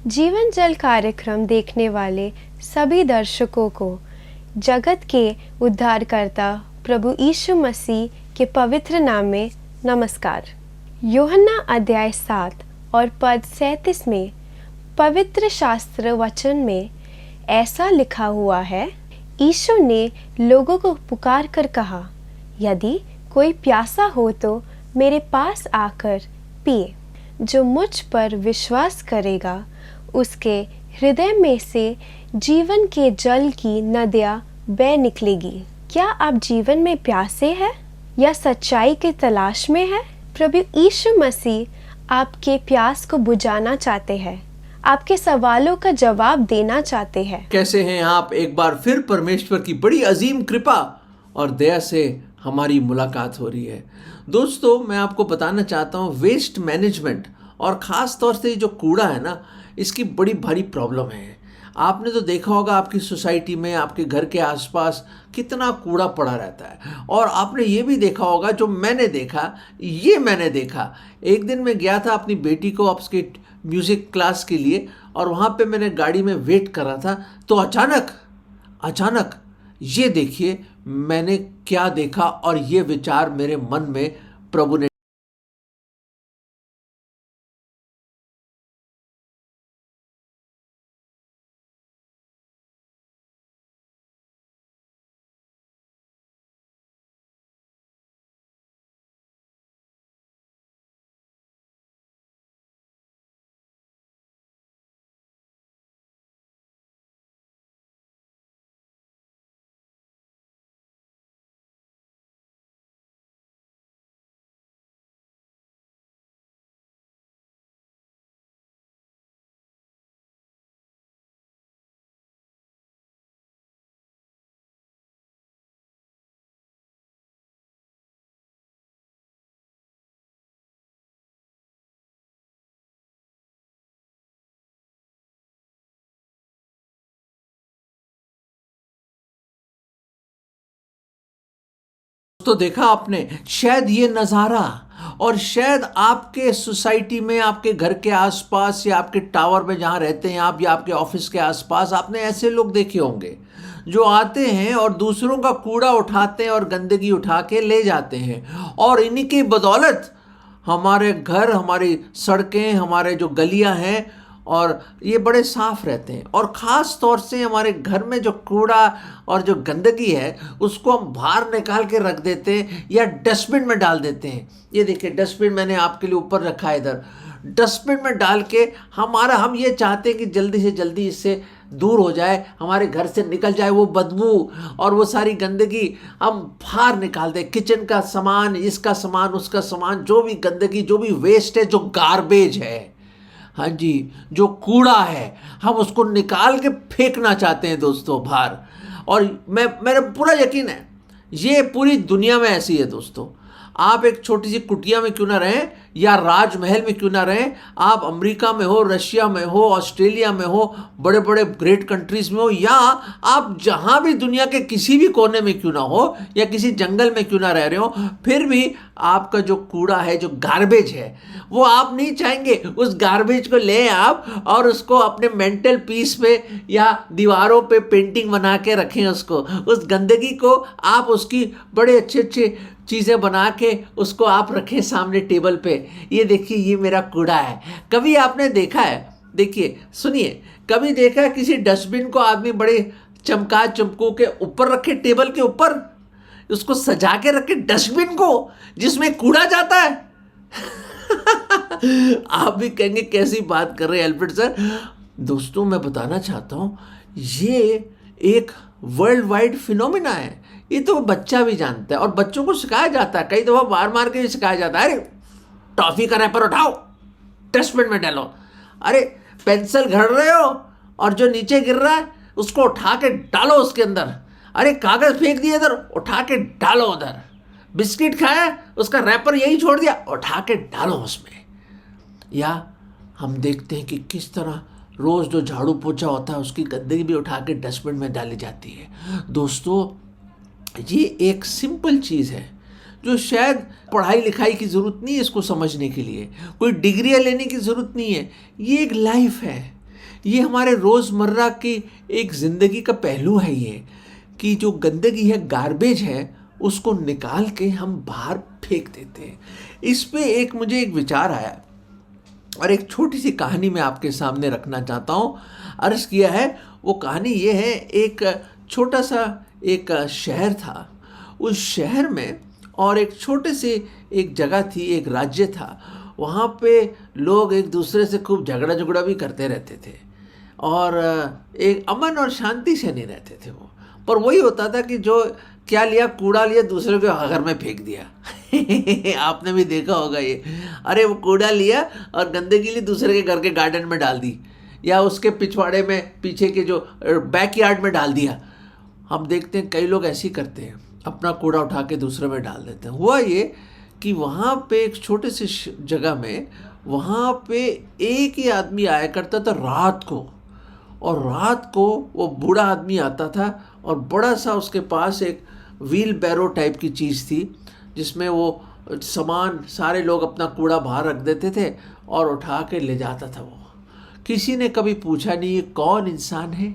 जीवन जल कार्यक्रम देखने वाले सभी दर्शकों को जगत के उद्धारकर्ता प्रभु यीशु मसीह के पवित्र नाम में नमस्कार। यूहन्ना अध्याय 7 और पद 37 में पवित्र शास्त्र वचन में ऐसा लिखा हुआ है, यीशु ने लोगों को पुकार कर कहा, यदि कोई प्यासा हो तो मेरे पास आकर पिए। जो मुझ पर विश्वास करेगा उसके हृदय में से जीवन के जल की नदियाँ बह निकलेगी। क्या आप जीवन में प्यासे हैं या सच्चाई की तलाश में हैं? प्रभु यीशु मसीह आपके प्यास को बुझाना चाहते हैं, आपके सवालों का जवाब देना चाहते हैं। कैसे हैं आप? एक बार फिर परमेश्वर की बड़ी अजीम कृपा और दया से हमारी मुलाकात हो रही है। दोस्तों, मैं आपको बताना चाहता हूँ, वेस्ट मैनेजमेंट और ख़ास तौर से जो कूड़ा है ना, इसकी बड़ी भारी प्रॉब्लम है। आपने तो देखा होगा आपकी सोसाइटी में, आपके घर के आसपास कितना कूड़ा पड़ा रहता है। और आपने ये भी देखा होगा, जो मैंने देखा, एक दिन मैं गया था अपनी बेटी को उसके म्यूज़िक क्लास के लिए, और वहाँ पे मैंने गाड़ी में वेट कर रहा था, तो अचानक ये देखिए मैंने क्या देखा, और ये विचार मेरे मन में प्रभु ने तो देखा आपने शायद ये नज़ारा, और शायद आपके सोसाइटी में, आपके घर के आसपास, या आपके टावर में जहाँ रहते हैं आप, या आपके ऑफिस के आसपास आपने ऐसे लोग देखे होंगे जो आते हैं और दूसरों का कूड़ा उठाते हैं और गंदगी उठा के ले जाते हैं। और इन्हीं की बदौलत हमारे घर, हमारी सड़कें, हमारे जो गलियां हैं, और ये बड़े साफ रहते हैं। और ख़ास तौर से हमारे घर में जो कूड़ा और जो गंदगी है, उसको हम बाहर निकाल के रख देते हैं या डस्टबिन में डाल देते हैं। ये देखिए, डस्टबिन मैंने आपके लिए ऊपर रखा है इधर। डस्टबिन में डाल के हम ये चाहते हैं कि जल्दी से जल्दी इससे दूर हो जाए, हमारे घर से निकल जाए वो बदबू और वो सारी गंदगी, हम बाहर निकाल दें। किचन का सामान, इसका सामान, उसका सामान, जो भी गंदगी, जो भी वेस्ट है, जो गार्बेज है, हाँ जी, जो कूड़ा है, हम उसको निकाल के फेंकना चाहते हैं दोस्तों बाहर। और मेरा पूरा यकीन है ये पूरी दुनिया में ऐसी है दोस्तों। आप एक छोटी सी कुटिया में क्यों ना रहें, या राजमहल में क्यों ना रहें, आप अमेरिका में हो, रशिया में हो, ऑस्ट्रेलिया में हो, बड़े बड़े ग्रेट कंट्रीज में हो, या आप जहाँ भी दुनिया के किसी भी कोने में क्यों ना हो, या किसी जंगल में क्यों ना रह रहे हो, फिर भी आपका जो कूड़ा है, जो गार्बेज है, वो आप नहीं चाहेंगे उस गार्बेज को ले आप और उसको अपने मेंटल पीस पे या दीवारों पे पेंटिंग बना के रखें। उसको, उस गंदगी को आप उसकी बड़े अच्छे अच्छे चीज़ें बना के उसको आप रखें सामने टेबल पे। ये देखिए, ये मेरा कूड़ा है। कभी आपने देखा है, देखिए सुनिए, कभी देखा है किसी डस्टबिन को आदमी बड़े चमकू के ऊपर रखे, टेबल के ऊपर उसको सजा के रखे, डस्टबिन को जिसमें कूड़ा जाता है। आप भी कहेंगे कैसी बात कर रहे हैं एल्फ्रेड सर। दोस्तों, मैं बताना चाहता हूँ, ये एक वर्ल्ड वाइड फिनोमिना है। ये तो बच्चा भी जानता है, और बच्चों को सिखाया जाता है, कई दफ़ा मार के भी सिखाया जाता है। अरे टॉफ़ी का रैपर उठाओ, डस्टबिन में डालो। अरे पेंसिल घड़ रहे हो और जो नीचे गिर रहा है उसको उठा के डालो उसके अंदर। अरे कागज़ फेंक दिए इधर, उठा के डालो उधर। बिस्किट खाया, उसका रैपर यही छोड़ दिया, उठा के डालो उसमें। या हम देखते हैं कि किस तरह रोज़ जो झाड़ू पोछा होता है उसकी गंदगी भी उठा के डस्टबिन में डाली जाती है। दोस्तों, ये एक सिंपल चीज़ है जो शायद पढ़ाई लिखाई की ज़रूरत नहीं है इसको समझने के लिए, कोई डिग्रियाँ लेने की ज़रूरत नहीं है। ये एक लाइफ है, ये हमारे रोज़मर्रा की एक ज़िंदगी का पहलू है ये, कि जो गंदगी है, गार्बेज है, उसको निकाल के हम बाहर फेंक देते हैं। इस पे मुझे एक विचार आया और एक छोटी सी कहानी मैं आपके सामने रखना चाहता हूँ। अर्ज़ किया है, वो कहानी ये है, एक छोटा सा एक शहर था। उस शहर में और एक छोटे से एक जगह थी, एक राज्य था। वहाँ पे लोग एक दूसरे से खूब झगड़ा भी करते रहते थे और एक अमन और शांति से नहीं रहते थे वो। पर वही होता था कि जो क्या लिया, कूड़ा लिया, दूसरे के घर में फेंक दिया। आपने भी देखा होगा ये। अरे वो कूड़ा लिया और गंदगी ली, दूसरे के घर के गार्डन में डाल दी, या उसके पिछवाड़े में, पीछे के जो बैकयार्ड में डाल दिया। हम देखते हैं कई लोग ऐसे ही करते हैं, अपना कूड़ा उठा के दूसरे में डाल देते हैं। हुआ ये कि वहाँ पे एक छोटे से जगह में, वहाँ पे एक ही आदमी आया करता था रात को। और रात को वो बूढ़ा आदमी आता था और बड़ा सा उसके पास एक व्हील बैरो टाइप की चीज़ थी, जिसमें वो सामान, सारे लोग अपना कूड़ा बाहर रख देते थे और उठा के ले जाता था वो। किसी ने कभी पूछा नहीं ये कौन इंसान है,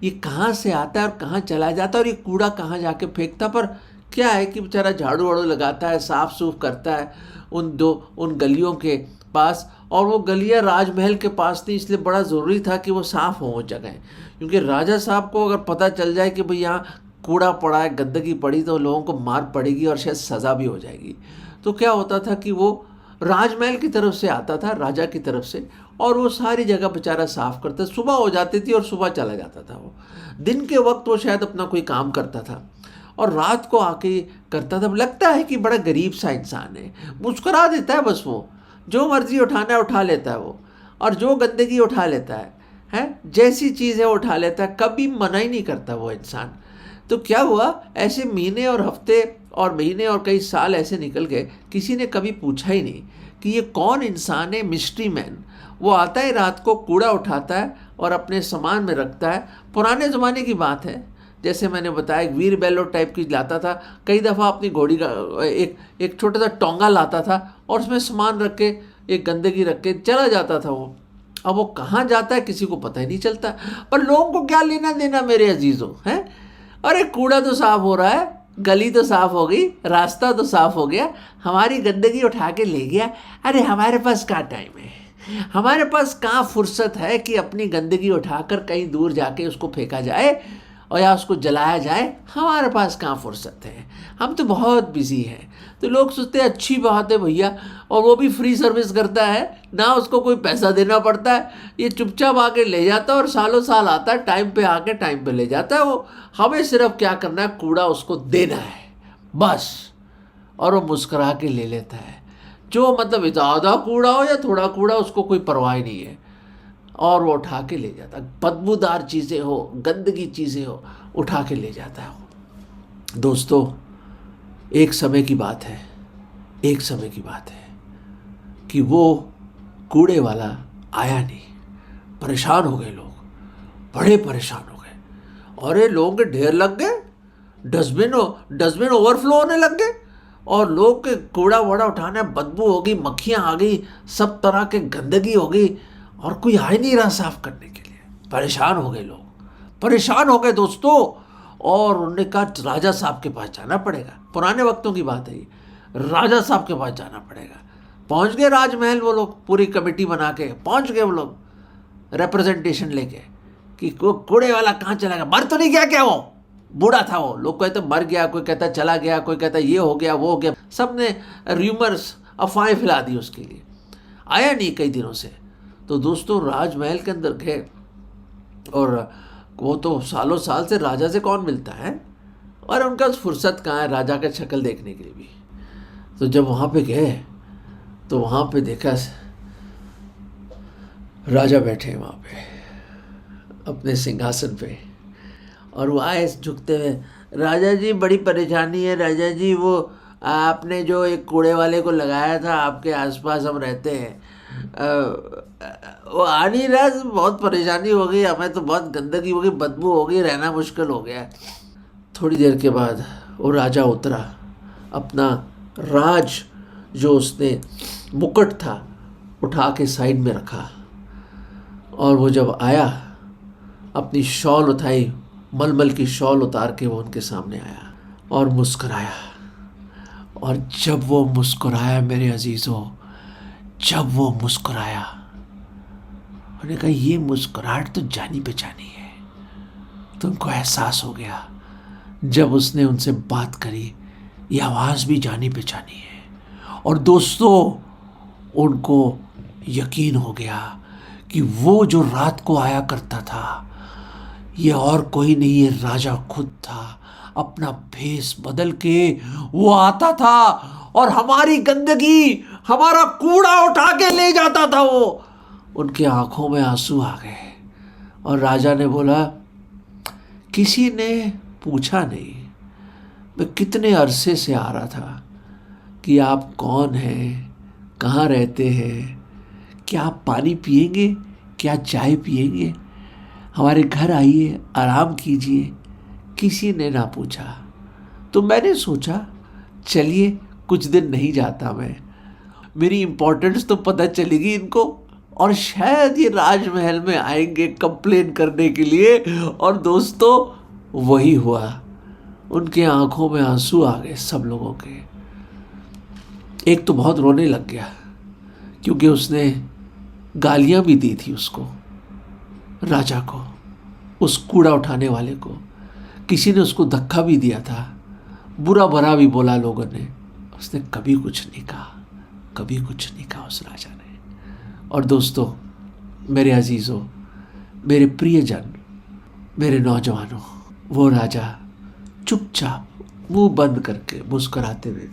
ये कहाँ से आता है और कहाँ चला जाता है और ये कूड़ा कहाँ जाके फेंकता। पर क्या है कि बेचारा झाड़ू वाड़ू लगाता है, साफ़ सूफ करता है उन गलियों के पास। और वो गलियाँ राजमहल के पास थी, इसलिए बड़ा ज़रूरी था कि वो साफ़ हो वो जगह, क्योंकि राजा साहब को अगर पता चल जाए कि भाई यहाँ कूड़ा पड़ा है, गंदगी पड़ी, तो लोगों को मार पड़ेगी और शायद सज़ा भी हो जाएगी। तो क्या होता था कि वो राजमहल की तरफ से आता था, राजा की तरफ से, और वो सारी जगह बेचारा साफ़ करता। सुबह हो जाती थी और सुबह चला जाता था वो। दिन के वक्त वो शायद अपना कोई काम करता था और रात को आके करता था। लगता है कि बड़ा गरीब सा इंसान है, मुस्कुरा देता है बस, वो जो मर्जी उठाना है उठा लेता है वो, और जो गंदगी उठा लेता है, जैसी चीज़ है उठा लेता है, कभी मना ही नहीं करता वो इंसान। तो क्या हुआ, ऐसे महीने और हफ्ते और महीने और कई साल ऐसे निकल गए, किसी ने कभी पूछा ही नहीं कि ये कौन इंसान है, मिस्ट्री मैन। वो आता है रात को, कूड़ा उठाता है और अपने सामान में रखता है। पुराने ज़माने की बात है, जैसे मैंने बताया, एक व्हील बैरो टाइप की लाता था। कई दफ़ा अपनी घोड़ी का एक छोटा सा टोंगा लाता था और उसमें सामान रख के, एक गंदगी रख के चला जाता था वो। अब वो कहाँ जाता है किसी को पता ही नहीं चलता। पर लोगों को क्या लेना देना मेरे अजीज़ों, हैं? अरे कूड़ा तो साफ़ हो रहा है, गली तो साफ़ हो गई, रास्ता तो साफ़ हो गया, हमारी गंदगी उठा के ले गया। अरे हमारे पास कहाँ टाइम है, हमारे पास कहाँ फुर्सत है कि अपनी गंदगी उठाकर कहीं दूर जाके उसको फेंका जाए और या उसको जलाया जाए। हमारे पास कहाँ फुर्सत है, हम तो बहुत बिजी हैं। तो लोग सोचते हैं अच्छी बात है भैया, और वो भी फ्री सर्विस करता है ना, उसको कोई पैसा देना पड़ता है, ये चुपचाप आके ले जाता है और सालों साल आता है, टाइम पे आके टाइम पे ले जाता है वो। हमें सिर्फ क्या करना है, कूड़ा उसको देना है बस, और वो मुस्कुरा के ले लेता है। जो मतलब ज़्यादा कूड़ा हो या थोड़ा कूड़ा, उसको कोई परवाह नहीं है, और वो उठा के ले जाता है। बदबूदार चीज़ें हो, गंदगी चीज़ें हो, उठा के ले जाता है वो। दोस्तों, एक समय की बात है, एक समय की बात है कि वो कूड़े वाला आया नहीं। परेशान हो गए लोग, बड़े परेशान हो गए। अरे लोगों के ढेर लग गए, डस्टबिन ओवरफ्लो होने लग गए, और लोग के कूड़ा वूड़ा उठाने, बदबू हो गई, मक्खियाँ आ गई, सब तरह के गंदगी हो गई, और कोई आ ही नहीं रहा साफ करने के लिए। परेशान हो गए लोग, परेशान हो गए दोस्तों। और उन्होंने कहा राजा साहब के पास जाना पड़ेगा। पुराने वक्तों की बात है ये, राजा साहब के पास जाना पड़ेगा। पहुंच गए राजमहल वो लोग, पूरी कमेटी बना के पहुंच गए वो लोग, रिप्रेजेंटेशन लेके कि कूड़े वाला कहाँ चला गया, मर तो नहीं गया क्या, वो बूढ़ा था वो। लोग कहते मर गया, कोई कहता चला गया, कोई कहता ये हो गया वो हो गया। सब ने र्यूमर्स, अफवाहें फैला दी उसके लिए। आया नहीं कई दिनों से। तो दोस्तों राजमहल के अंदर गए, और वो तो सालों साल से राजा से कौन मिलता है, और उनका फुर्सत कहाँ है राजा का शक्ल देखने के लिए भी। तो जब वहाँ पे गए तो वहाँ पे देखा राजा बैठे वहाँ पे अपने सिंहासन पे, और वो आए झुकते हुए, राजा जी बड़ी परेशानी है राजा जी, वो आपने जो एक कूड़े वाले को लगाया था, आपके आसपास हम रहते हैं, वो आ नहीं रहा, बहुत परेशानी हो गई, हमें तो बहुत गंदगी हो गई, बदबू हो गई, रहना मुश्किल हो गया। थोड़ी देर के बाद वो राजा उतरा, अपना राज जो उसने मुकुट था उठा के साइड में रखा, और वो जब आया, अपनी शॉल उठाई, मलमल की शॉल उतार के वो उनके सामने आया और मुस्कुराया। और जब वो मुस्कुराया मेरे अजीज़ों, जब वो मुस्कुराया, उन्होंने कहा ये मुस्कुराहट तो जानी पहचानी है। तुमको एहसास हो गया जब उसने उनसे बात करी, ये आवाज़ भी जानी पहचानी है। और दोस्तों, उनको यकीन हो गया कि वो जो रात को आया करता था, ये और कोई नहीं, ये राजा खुद था। अपना भेष बदल के वो आता था और हमारी गंदगी, हमारा कूड़ा उठा के ले जाता था। वो, उनके आंखों में आंसू आ गए। और राजा ने बोला, किसी ने पूछा नहीं, मैं कितने अरसे से आ रहा था कि आप कौन हैं, कहाँ रहते हैं, क्या आप पानी पिएंगे, क्या चाय पिएंगे, हमारे घर आइए, आराम कीजिए। किसी ने ना पूछा। तो मैंने सोचा चलिए कुछ दिन नहीं जाता मैं, मेरी इम्पोर्टेंस तो पता चलेगी इनको, और शायद ये राजमहल में आएंगे कंप्लेन करने के लिए। और दोस्तों, वही हुआ। उनके आंखों में आंसू आ गए सब लोगों के। एक तो बहुत रोने लग गया क्योंकि उसने गालियां भी दी थी उसको, राजा को, उस कूड़ा उठाने वाले को। किसी ने उसको धक्का भी दिया था, बुरा भरा भी बोला लोगों ने। उसने कभी कुछ नहीं कहा, कभी कुछ नहीं कहा उस राजा ने। और दोस्तों, मेरे अजीज़ों, मेरे प्रियजन, मेरे नौजवानों, वो राजा चुपचाप मुंह बंद करके मुस्कुराते हुए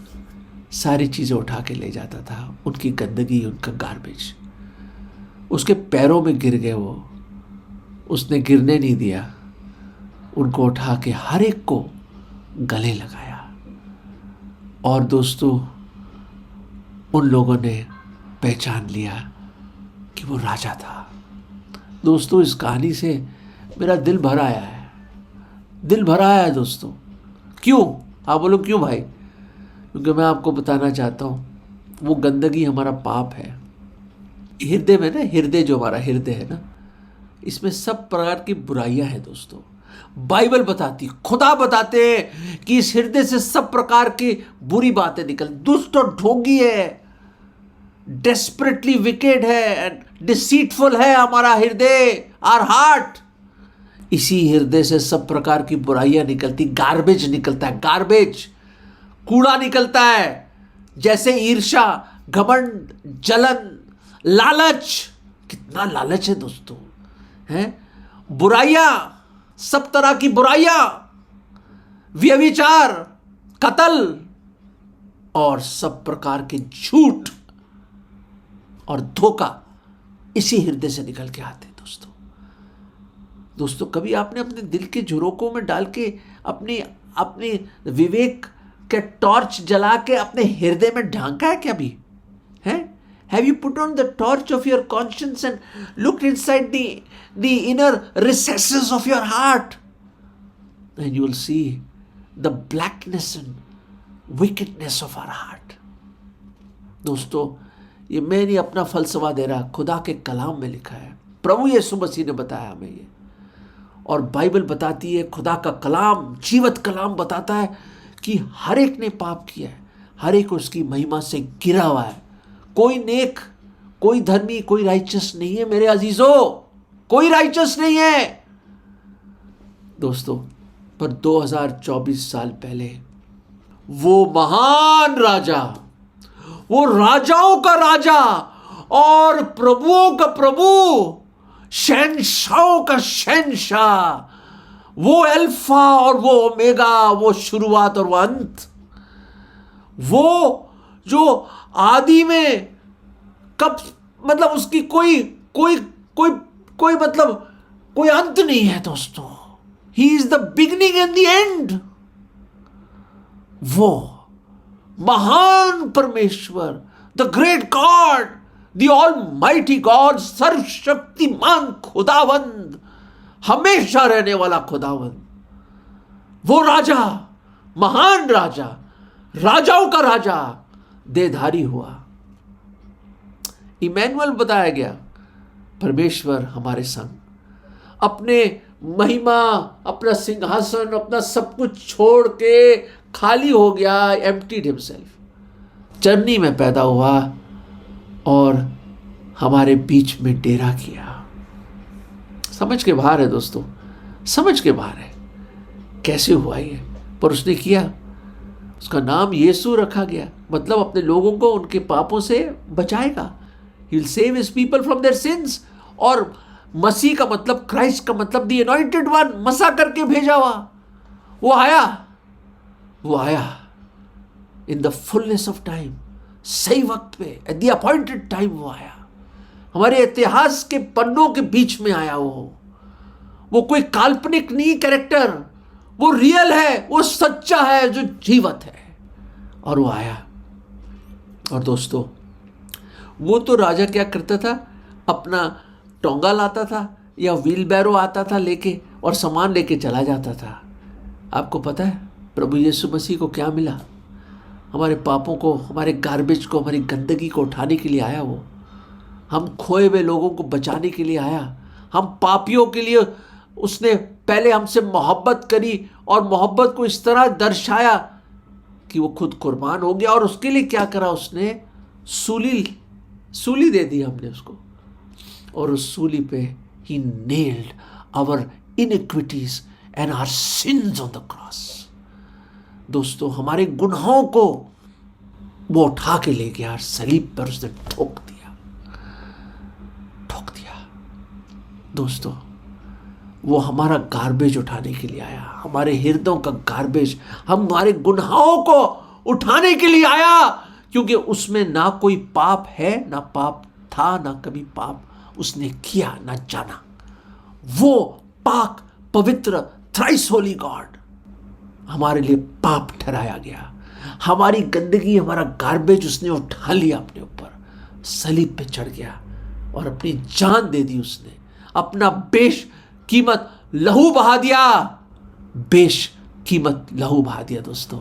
सारी चीज़ें उठा के ले जाता था। उनकी गंदगी, उनका गार्बेज उसके पैरों में गिर गए। वो, उसने गिरने नहीं दिया, उनको उठा के हर एक को गले लगाया। और दोस्तों, उन लोगों ने पहचान लिया कि वो राजा था। दोस्तों, इस कहानी से मेरा दिल भर आया है, दिल भर आया है दोस्तों। क्यों? आप बोलो क्यों भाई? क्योंकि मैं आपको बताना चाहता हूँ, वो गंदगी हमारा पाप है। हृदय में ना, हृदय जो हमारा हृदय है ना, इसमें सब प्रकार की बुराइयां हैं दोस्तों। बाइबल बताती, खुदा बताते हैं कि इस हृदय से सब प्रकार की बुरी बातें निकल। दुष्ट और ढोंगी है, डेस्परेटली विकेड है, डिसीटफुल है हमारा हृदय, आवर हार्ट। इसी हृदय से सब प्रकार की बुराइयां निकलती, गार्बेज निकलता है, गार्बेज, कूड़ा निकलता है। जैसे ईर्ष्या, घमंड, जलन, लालच। कितना लालच है दोस्तों, हैं? बुराइयां, सब तरह की बुराइयां, व्यभिचार, कत्ल और सब प्रकार के झूठ और धोखा इसी हृदय से निकल के आते हैं दोस्तों। दोस्तों, कभी आपने अपने दिल के झरोकों में डाल के अपनी विवेक के टॉर्च जला के अपने हृदय में ढांका है क्या भी? हैं? Have you put on the torch of your conscience and looked inside the inner recesses of your heart? And you will see the blackness and wickedness of our heart. दोस्तों, ये मैं नहीं अपना फलसफा दे रहा, खुदा के कलाम में लिखा है। प्रभु यीशु मसीह ने बताया हमें ये, और बाइबल बताती है, खुदा का कलाम, जीवत कलाम बताता है कि हर एक ने पाप किया है, हर एक उसकी महिमा से गिरा हुआ है। कोई नेक, कोई धर्मी, कोई राइचस नहीं है मेरे अजीजों, कोई राइचस नहीं है दोस्तों। पर 2024 साल पहले वो महान राजा, वो राजाओं का राजा और प्रभुओं का प्रभु, शहंशाहों का शहंशाह, वो अल्फा और वो ओमेगा, वो शुरुआत और वो अंत, वो जो आदि में कब, मतलब उसकी कोई कोई कोई कोई मतलब कोई अंत नहीं है दोस्तों। He is the beginning and the end. वो महान परमेश्वर, the great God, the almighty God, सर्वशक्तिमान खुदावंद, हमेशा रहने वाला खुदावंद, वो राजा, महान राजा, राजाओं का राजा देहधारी हुआ। इमैनुअल बताया गया, परमेश्वर हमारे संग अपने महिमा, अपना सिंहासन, अपना सब कुछ छोड़ के खाली हो गया, एम्प्टीड हिमसेल्फ, चरनी में पैदा हुआ और हमारे बीच में डेरा किया। समझ के बाहर है दोस्तों, समझ के बाहर है कैसे हुआ ये, पर उसने किया। उसका नाम यीशु रखा गया, मतलब अपने लोगों को उनके पापों से बचाएगा। He will save his people from their sins। और मसीह का मतलब, क्राइस्ट का मतलब दी अनॉइंटेड वन, मसा करके भेजा हुआ। वो आया in the fullness of time, सही वक्त पे, एट द अपॉइंटेड टाइम वो आया। हमारे इतिहास के पन्नों के बीच में आया वो कोई काल्पनिक नहीं कैरेक्टर, वो रियल है, वो सच्चा है, जो जीवत है, और वो आया। और दोस्तों, वो तो राजा क्या करता था, अपना टोंगा लाता था या व्हील बैरो आता था लेके, और सामान लेके चला जाता था। आपको पता है प्रभु यीशु मसीह को क्या मिला? हमारे पापों को, हमारे गार्बेज को, हमारी गंदगी को उठाने के लिए आया वो। हम खोए हुए लोगों को बचाने के लिए आया। हम पापियों के लिए उसने पहले हमसे मोहब्बत करी और मोहब्बत को इस तरह दर्शाया कि वो खुद कुर्बान हो गया। और उसके लिए क्या करा उसने? सूली दे दी हमने उसको, और उस सूली पे ही nailed our iniquities and our sins on the cross. दोस्तों, हमारे गुनाहों को वो उठा के ले गया, सलीब पर उसने ठोक दिया। दोस्तों, वो हमारा गार्बेज उठाने के लिए आया, हमारे हृदयों का गार्बेज, हमारे गुनाहों को उठाने के लिए आया, क्योंकि उसमें ना कोई पाप है, ना पाप था, ना कभी पाप उसने किया, ना जाना। वो पाक, पवित्र, थ्राइस होली गॉड हमारे लिए पाप ठहराया गया। हमारी गंदगी, हमारा गार्बेज उसने उठा लिया अपने ऊपर, सलीब पे चढ़ गया और अपनी जान दे दी उसने, अपना बेशकीमत लहू बहा दिया, बेशकीमत लहू बहा दिया दोस्तों।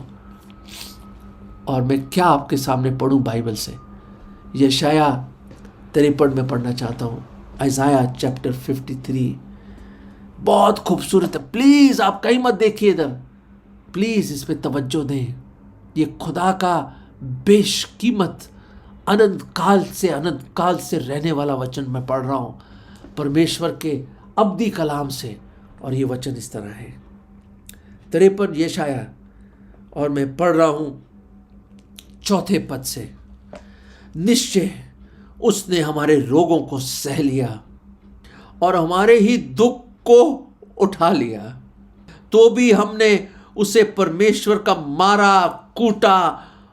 और मैं क्या आपके सामने पढ़ूं बाइबल से? यशाया 53 में पढ़ना चाहता हूं, आइज़ाया चैप्टर 53। बहुत खूबसूरत है, प्लीज आप कहीं मत देखिए इधर, प्लीज इस पे तवज्जो दें। ये खुदा का बेशकीमत अनंत काल से रहने वाला वचन मैं पढ़ रहा हूं, परमेश्वर के अब्दी कलाम से। और ये वचन इस तरह है, 53 यशाया, और मैं पढ़ रहा हूं 4 पद से। निश्चय उसने हमारे रोगों को सह लिया और हमारे ही दुख को उठा लिया, तो भी हमने उसे परमेश्वर का मारा, कूटा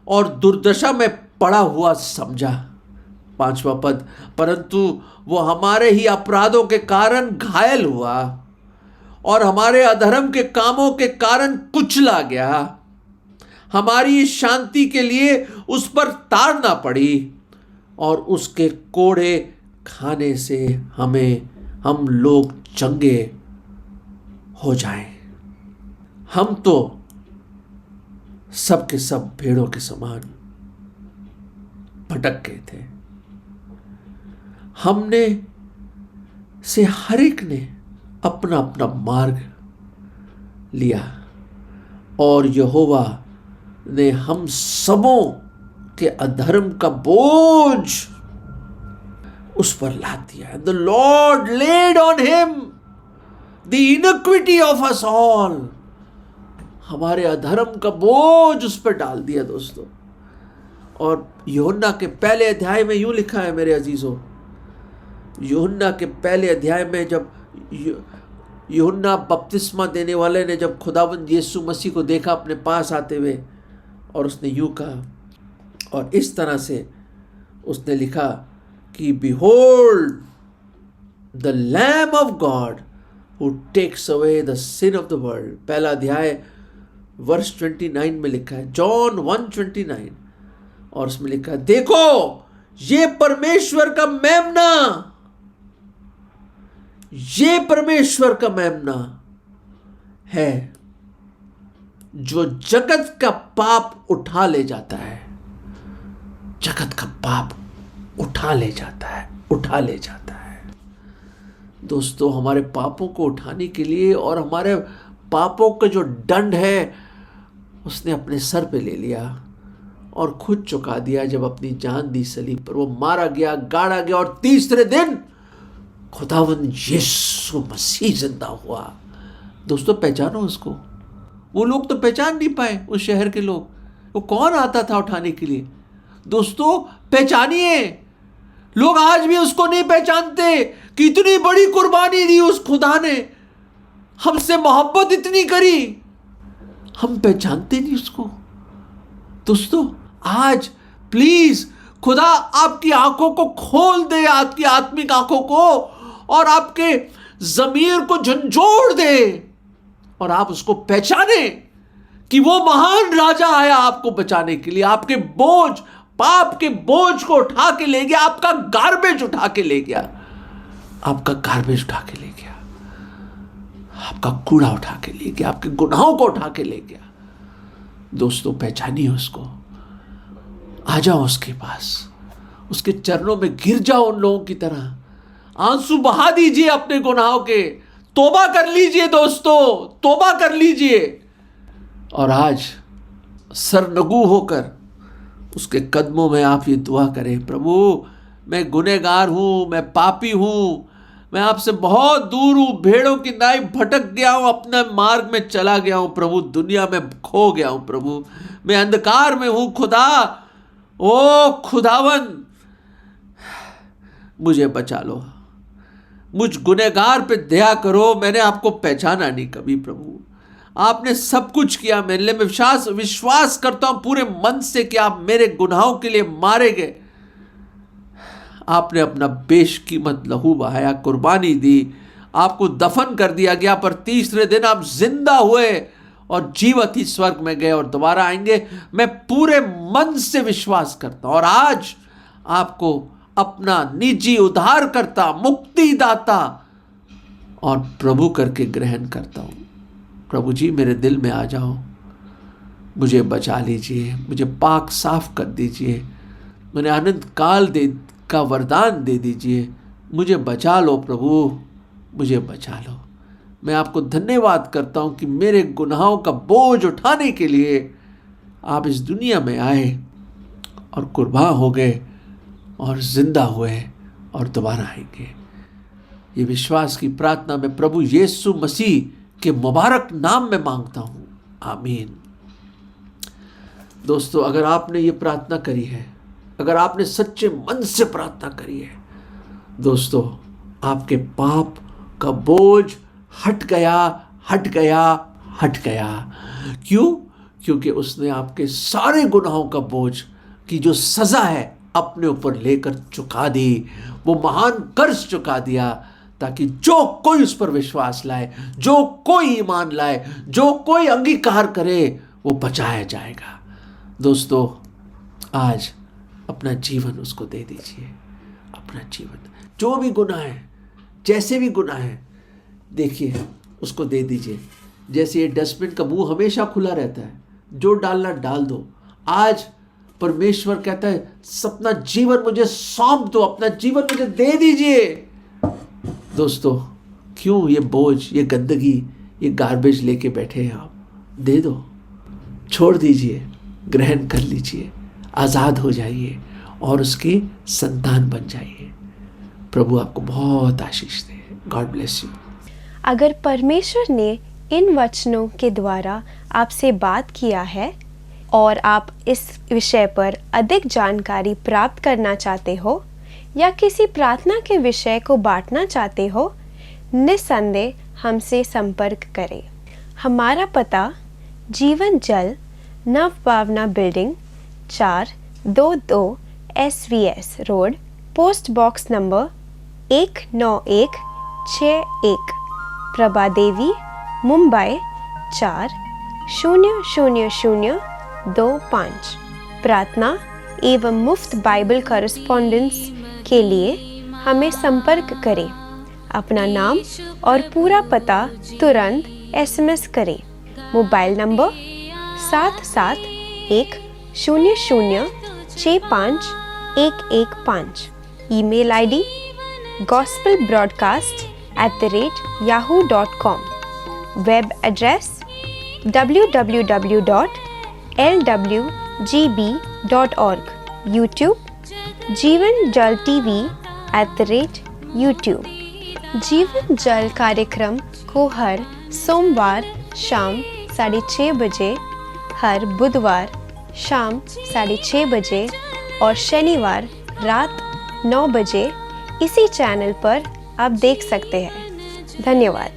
और दुर्दशा में पड़ा हुआ समझा। 5वां पद, परंतु वो हमारे ही अपराधों के कारण घायल हुआ और हमारे अधर्म के कामों के कारण कुचला गया। हमारी शांति के लिए उस पर ताड़ना पड़ी और उसके कोड़े खाने से हम लोग चंगे हो जाएं। हम तो सब के सब भेड़ों के समान भटक गए थे, हमने से हर एक ने अपना अपना मार्ग लिया और यहोवा ने हम सबों के अधर्म का बोझ उस पर लाद दिया। The Lord laid on him the iniquity of us all. हमारे अधर्म का बोझ उस पर डाल दिया दोस्तों। और यूहन्ना के पहले अध्याय में यूं लिखा है मेरे अजीजों, यूहन्ना के पहले अध्याय में जब यूहन्ना बपतिस्मा देने वाले ने जब खुदावंद यीशु मसीह को देखा अपने पास आते हुए, और उसने यूं कहा, और इस तरह से उसने लिखा कि behold the lamb of God who takes away the sin of the world. पहला अध्याय वर्ष 29 में लिखा है, जॉन 1:29, और उसमें लिखा है, देखो ये परमेश्वर का मेमना, ये परमेश्वर का मेमना है जो जगत का पाप उठा ले जाता है। जगत का पाप उठा ले जाता है, उठा ले जाता है। दोस्तों, हमारे पापों को उठाने के लिए और हमारे पापों का जो दंड है उसने अपने सर पे ले लिया और खुद चुका दिया। जब अपनी जान दी सलीब पर, वो मारा गया, गाड़ा गया और तीसरे दिन खुदावंद यीशु मसीह जिंदा हुआ। दोस्तों, पहचानो उसको। वो लोग तो पहचान नहीं पाए, उस शहर के लोग। वो कौन आता था उठाने के लिए? दोस्तों, पहचानिए। लोग आज भी उसको नहीं पहचानते कि इतनी बड़ी कुर्बानी दी उस खुदा ने, हमसे मोहब्बत इतनी करी, हम पहचानते नहीं उसको। दोस्तों, आज प्लीज खुदा आपकी आंखों को खोल दे, आपकी आत्मिक आंखों को, और आपके जमीर को झंझोड़ दे और आप उसको पहचाने कि वो महान राजा आया आपको बचाने के लिए। आपके बोझ, पाप के बोझ को उठा के ले गया, आपका गार्बेज उठा के ले गया, आपका गार्बेज उठा के ले गया, आपका कूड़ा उठा के ले गया, आपके गुनाहों को उठा के ले गया। दोस्तों, पहचानिए उसको, आ जाओ उसके पास, उसके चरणों में गिर जाओ उन लोगों की तरह, आंसू बहा दीजिए अपने गुनाहों के, तौबा कर लीजिए दोस्तों, तौबा कर लीजिए। और आज सरनगू होकर उसके कदमों में आप ये दुआ करें, प्रभु मैं गुनहगार हूं, मैं पापी हूं, मैं आपसे बहुत दूर हूं, भेड़ों की नाई भटक गया हूं, अपने मार्ग में चला गया हूं प्रभु, दुनिया में खो गया हूं प्रभु, मैं अंधकार में हूं खुदा। ओ खुदावन, मुझे बचा लो, मुझ गुनहगार पे दया करो। मैंने आपको पहचाना नहीं कभी प्रभु, आपने सब कुछ किया मेरे लिए। मैं विश्वास करता हूं पूरे मन से कि आप मेरे गुनाहों के लिए मारे गए, आपने अपना बेशकीमत लहू बहाया, कुर्बानी दी, आपको दफन कर दिया गया, पर तीसरे दिन आप जिंदा हुए और जीवत ही स्वर्ग में गए और दोबारा आएंगे। मैं पूरे मन से विश्वास करता हूं और आज आपको अपना निजी उद्धारकर्ता, मुक्तिदाता और प्रभु करके ग्रहण करता हूं। प्रभु जी, मेरे दिल में आ जाओ, मुझे बचा लीजिए, मुझे पाक साफ कर दीजिए, मुझे अनंत काल का वरदान दे दीजिए, मुझे बचा लो प्रभु, मुझे बचा लो। मैं आपको धन्यवाद करता हूं कि मेरे गुनाहों का बोझ उठाने के लिए आप इस दुनिया में आए और कुर्बान हो गए और जिंदा हुए और दोबारा आएंगे। ये विश्वास की प्रार्थना मैं प्रभु यीशु मसीह के मुबारक नाम में मांगता हूं, आमीन। दोस्तों, अगर आपने ये प्रार्थना करी है, अगर आपने सच्चे मन से प्रार्थना करी है, दोस्तों आपके पाप का बोझ हट गया, हट गया, हट गया। क्यों? क्योंकि उसने आपके सारे गुनाहों का बोझ की जो सजा है अपने ऊपर लेकर चुका दी। वो महान कर्ज चुका दिया ताकि जो कोई उस पर विश्वास लाए, जो कोई ईमान लाए, जो कोई अंगीकार करे, वो बचाया जाएगा। दोस्तों, आज अपना जीवन उसको दे दीजिए, अपना जीवन, जो भी गुनाह है, जैसे भी गुनाह है, देखिए उसको दे दीजिए। जैसे ये डस्टबिन का मुंह हमेशा खुला रहता है, जो डालना डाल दो। आज परमेश्वर कहता है, अपना जीवन मुझे सौंप दो, अपना जीवन मुझे दे दीजिए। दोस्तों, क्यों ये बोझ, ये गंदगी, ये गार्बेज लेके बैठे हैं आप? दे दो, छोड़ दीजिए, ग्रहण कर लीजिए, आज़ाद हो जाइए और उसकी संतान बन जाइए। प्रभु आपको बहुत आशीष दे। God bless you. अगर परमेश्वर ने इन वचनों के द्वारा आपसे बात किया है और आप इस विषय पर अधिक जानकारी प्राप्त करना चाहते हो या किसी प्रार्थना के विषय को बांटना चाहते हो, निस्संदेह हमसे संपर्क करें। हमारा पता Jeevan Jal Navbhavna building 422 SVS road, post box number 19161, Prabha Devi, Mumbai 400025। प्रार्थना एवं मुफ्त बाइबल कॉरेस्पॉन्डेंस के लिए हमें संपर्क करें। अपना नाम और पूरा पता तुरंत SMS करें। Mobile number 7710065115। Email ID gospelbroadcast www.lwgb@yahoo.com, web address www.lwgb.org, YouTube जीवन जल TV @YouTube। जीवन जल कार्यक्रम को हर सोमवार शाम 6:30 बजे, हर बुधवार शाम 6:30 बजे और शनिवार रात 9 बजे इसी चैनल पर आप देख सकते हैं। धन्यवाद।